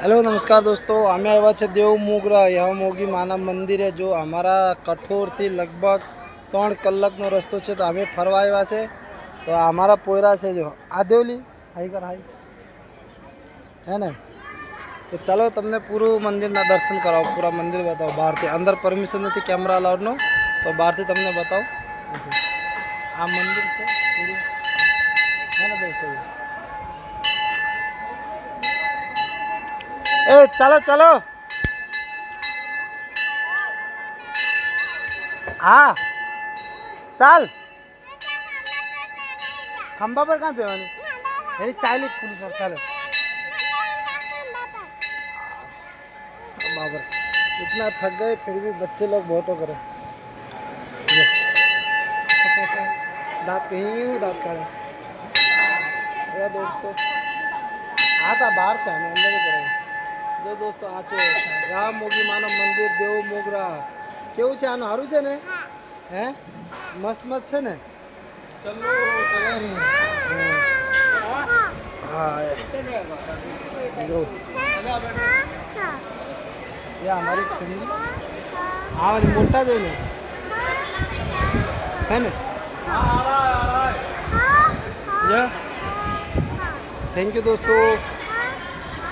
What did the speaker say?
Hello नमस्कार दोस्तों, અમે આવ્યા છે દેવ મોગરા યમોગી માના મંદિરે। જો અમારા કઠોરથી લગભગ 3 કલાકનો રસ્તો છે, તો અમે ફરવા આવ્યા છે। તો અમારા પોયરા છે, જો આ દેવલી હાઈ કર હાઈ હે ને। તો ચાલો તમને પૂરું મંદિરના દર્શન કરાવો, પૂરા મંદિર બતાવો બહારથી। અંદર પરમિશન નથી કેમેરા અલાઉડનો, તો બહારથી તમને બતાવો। આ મંદિર છે પૂરું, હે ને દોસ્તો। ए चलो चलो हाँ चल खंबा पर कहाँ पे मेरी चाइल्ड पुलिस और चलो बाबर इतना थक गए फिर भी बच्चे लोग बहुत हो करे। दांत कहीं दांत काढ़े दोस्तों। हाँ था बाहर से हमें अंदर ही पड़ेगा। जो दोस्तों आ યમોગી માનું મંદિર દેવ મોગરા કેવું છે? આનું સારું છે ને? હે મસ્ત મસ્ત છે ને? हाँ जो ये हमारी फैमिली हाँ वाली मोटा जो ने है ना। थैंक यू दोस्तों।